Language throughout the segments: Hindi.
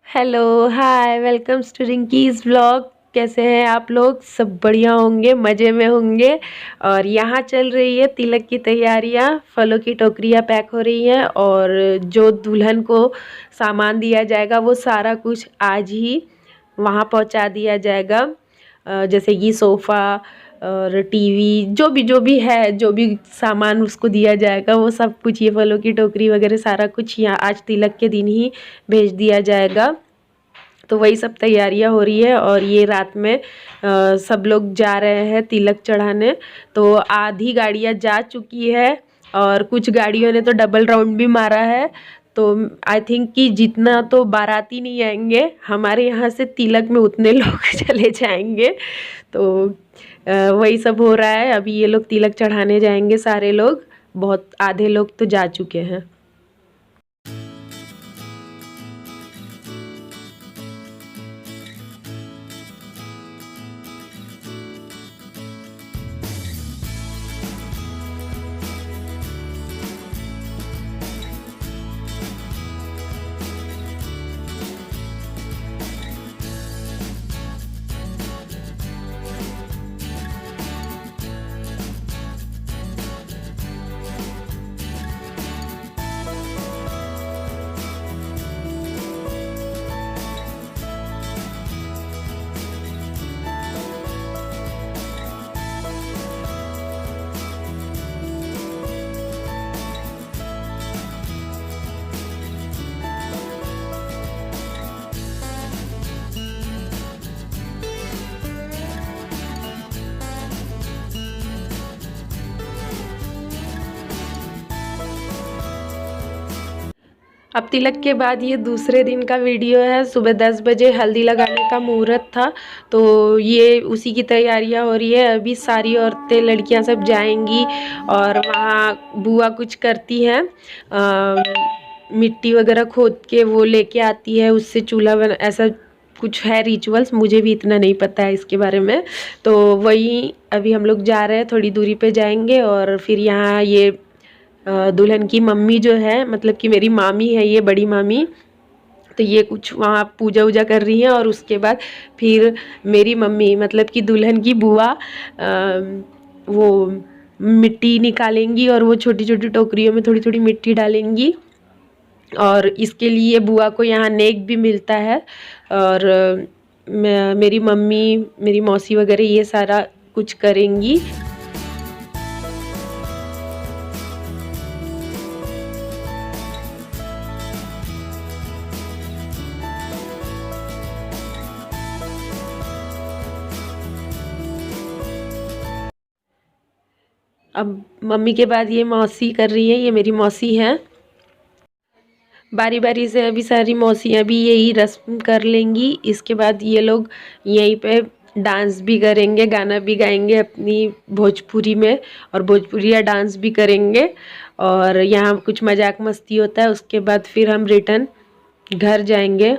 Hello, hi, welcome to Rinky's vlog. कैसे हैं आप लोग? सब बढ़िया होंगे, मज़े में होंगे। और यहाँ चल रही है तिलक की तैयारियाँ, फलों की टोकरियाँ पैक हो रही हैं और जो दुल्हन को सामान दिया जाएगा वो सारा कुछ आज ही वहाँ पहुँचा दिया जाएगा। जैसे कि सोफ़ा और टीवी, जो भी है, जो भी सामान उसको दिया जाएगा वो सब कुछ, ये फलों की टोकरी वगैरह सारा कुछ यहाँ आज तिलक के दिन ही भेज दिया जाएगा। तो वही सब तैयारियां हो रही है और ये रात में सब लोग जा रहे हैं तिलक चढ़ाने। तो आधी गाड़ियां जा चुकी है और कुछ गाड़ियों ने तो डबल राउंड भी मारा है। तो आई थिंक कि जितना तो बाराती नहीं आएंगे हमारे यहाँ से तिलक में, उतने लोग चले जाएंगे। तो वही सब हो रहा है। अभी ये लोग तिलक चढ़ाने जाएंगे सारे लोग, बहुत आधे लोग तो जा चुके हैं। अब तिलक के बाद ये दूसरे दिन का वीडियो है। सुबह 10 बजे हल्दी लगाने का मुहूर्त था, तो ये उसी की तैयारियां हो रही है। अभी सारी औरतें, लड़कियां सब जाएंगी और वहाँ बुआ कुछ करती हैं, मिट्टी वगैरह खोद के वो लेके आती है, उससे चूल्हा बना, ऐसा कुछ है रिचुअल्स, मुझे भी इतना नहीं पता है इसके बारे में। तो वही अभी हम लोग जा रहे हैं, थोड़ी दूरी पे जाएंगे और फिर यहाँ ये दुल्हन की मम्मी जो है, मतलब कि मेरी मामी है, ये बड़ी मामी, तो ये कुछ वहाँ पूजा वूजा कर रही हैं। और उसके बाद फिर मेरी मम्मी, मतलब कि दुल्हन की बुआ, वो मिट्टी निकालेंगी और वो छोटी छोटी टोकरियों में थोड़ी थोड़ी मिट्टी डालेंगी। और इसके लिए बुआ को यहाँ नेक भी मिलता है। और मेरी मम्मी, मेरी मौसी वगैरह ये सारा कुछ करेंगी। अब मम्मी के बाद ये मौसी कर रही है, ये मेरी मौसी है। बारी बारी से अभी सारी मौसियाँ भी यही रस्म कर लेंगी। इसके बाद ये लोग यहीं पे डांस भी करेंगे, गाना भी गाएंगे अपनी भोजपुरी में, और भोजपुरिया डांस भी करेंगे। और यहाँ कुछ मजाक मस्ती होता है। उसके बाद फिर हम रिटर्न घर जाएंगे।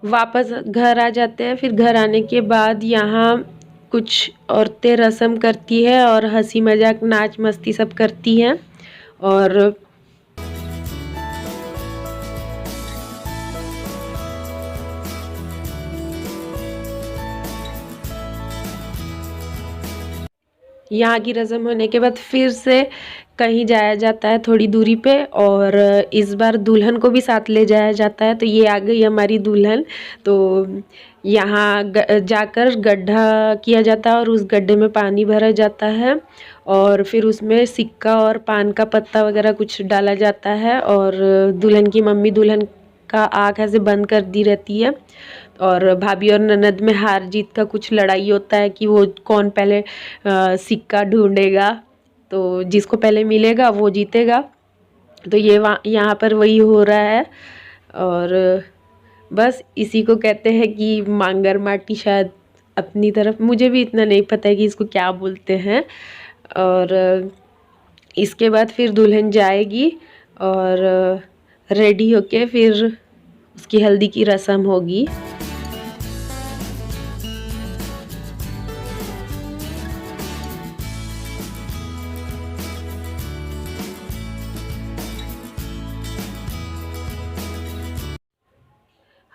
वापस घर आ जाते हैं। फिर घर आने के बाद यहाँ कुछ औरतें रस्म करती है और हंसी मजाक, नाच मस्ती सब करती हैं। और यहाँ की रस्म होने के बाद फिर से कहीं जाया जाता है थोड़ी दूरी पे, और इस बार दुल्हन को भी साथ ले जाया जाता है। तो ये आ गई हमारी दुल्हन। तो यहाँ जाकर गड्ढा किया जाता है और उस गड्ढे में पानी भरा जाता है और फिर उसमें सिक्का और पान का पत्ता वगैरह कुछ डाला जाता है। और दुल्हन की मम्मी दुल्हन का आँख ऐसे बंद कर दी रहती है। और भाभी और ननद में हार जीत का कुछ लड़ाई होता है कि वो कौन पहले सिक्का ढूंढेगा, तो जिसको पहले मिलेगा वो जीतेगा। तो ये यहाँ पर वही हो रहा है। और बस इसी को कहते हैं कि मांगर माटी, शायद अपनी तरफ, मुझे भी इतना नहीं पता है कि इसको क्या बोलते हैं। और इसके बाद फिर दुल्हन जाएगी और रेडी होके फिर उसकी हल्दी की रस्म होगी।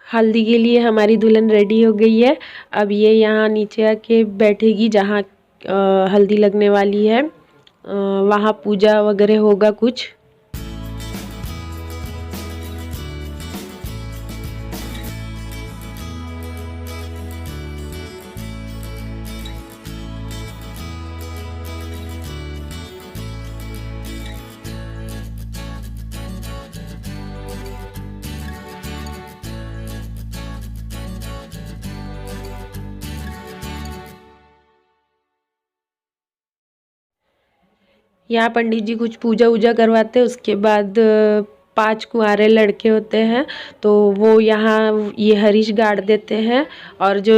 हल्दी के लिए हमारी दुल्हन रेडी हो गई है। अब ये यहाँ नीचे आके बैठेगी जहाँ हल्दी लगने वाली है, वहाँ पूजा वगैरह होगा कुछ। यहाँ पंडित जी कुछ पूजा वूजा करवाते हैं। उसके बाद 5 कुंवारे लड़के होते हैं, तो वो यहाँ ये हरीश गाड़ देते हैं। और जो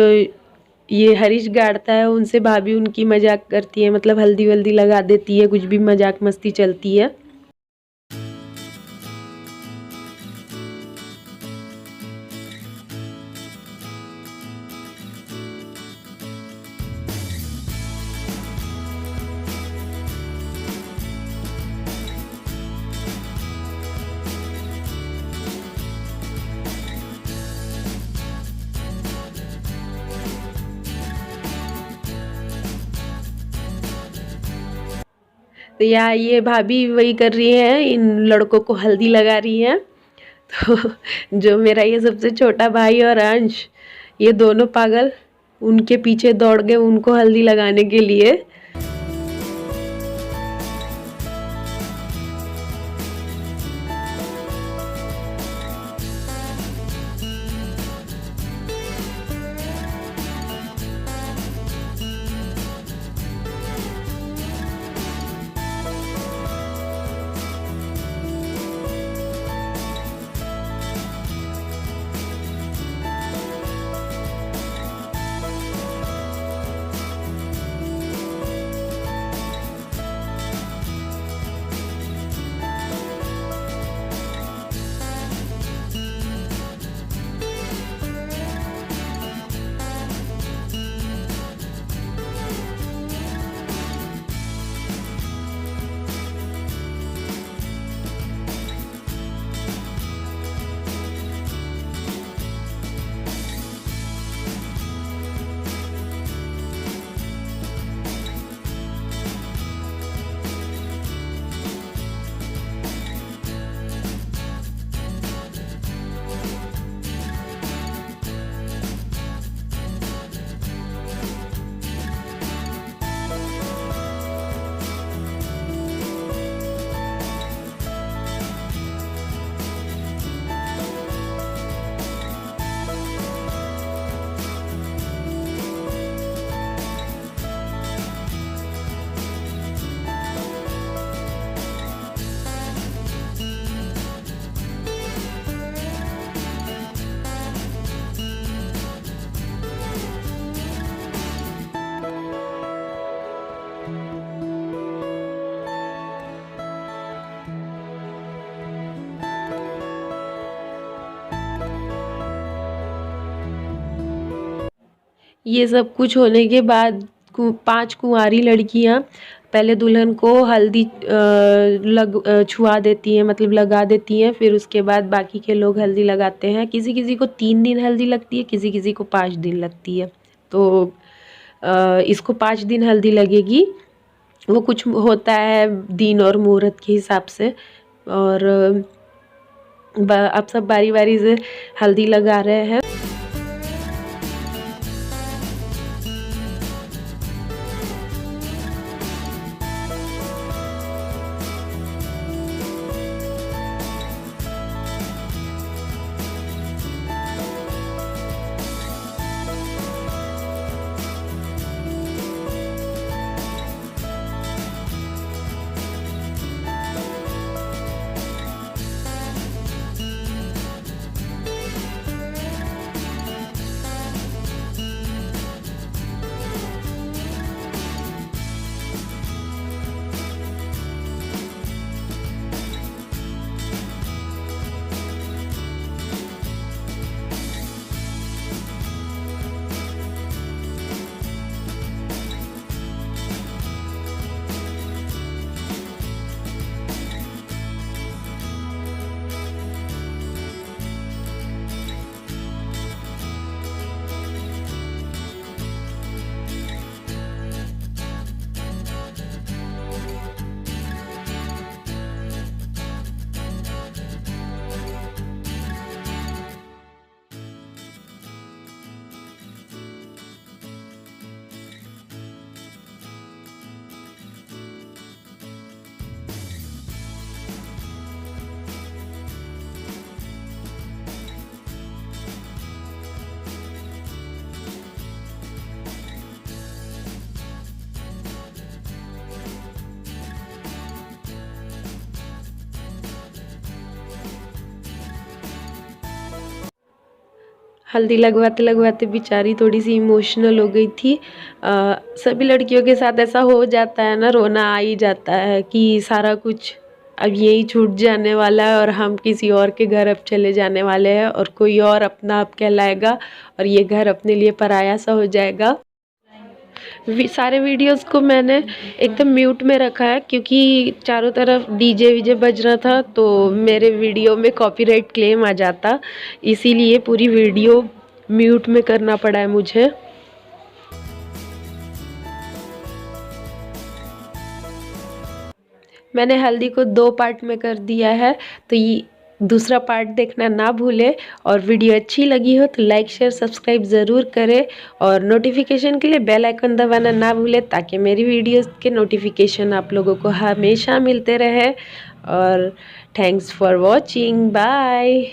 ये हरीश गाड़ता है उनसे भाभी उनकी मजाक करती है, मतलब हल्दी वल्दी लगा देती है, कुछ भी मजाक मस्ती चलती है। तो यहाँ ये भाभी वही कर रही है, इन लड़कों को हल्दी लगा रही है। तो जो मेरा ये सबसे छोटा भाई और अंश, ये दोनों पागल उनके पीछे दौड़ गए उनको हल्दी लगाने के लिए। ये सब कुछ होने के बाद 5 कुंवारी लड़कियां पहले दुल्हन को हल्दी छुआ देती हैं, मतलब लगा देती हैं। फिर उसके बाद बाकी के लोग हल्दी लगाते हैं। किसी किसी को 3 दिन हल्दी लगती है, किसी किसी को 5 दिन लगती है। तो इसको 5 दिन हल्दी लगेगी। वो कुछ होता है दिन और मुहूर्त के हिसाब से। और अब सब बारी बारी से हल्दी लगा रहे हैं। हल्दी लगवाते लगवाते बेचारी थोड़ी सी इमोशनल हो गई थी। सभी लड़कियों के साथ ऐसा हो जाता है ना, रोना आ ही जाता है कि सारा कुछ अब यही छूट जाने वाला है और हम किसी और के घर अब चले जाने वाले हैं और कोई और अपना आप कहलाएगा और ये घर अपने लिए पराया सा हो जाएगा। सारे वीडियोस को मैंने एकदम म्यूट में रखा है क्योंकि चारों तरफ डीजे वीजे बज रहा था तो मेरे वीडियो में कॉपीराइट क्लेम आ जाता, इसीलिए पूरी वीडियो म्यूट में करना पड़ा है मुझे। मैंने हल्दी को 2 पार्ट में कर दिया है, तो ये दूसरा पार्ट देखना ना भूले। और वीडियो अच्छी लगी हो तो लाइक शेयर सब्सक्राइब ज़रूर करें और नोटिफिकेशन के लिए बेल आइकन दबाना ना भूले ताकि मेरी वीडियोस के नोटिफिकेशन आप लोगों को हमेशा मिलते रहे। और थैंक्स फॉर वॉचिंग, बाय।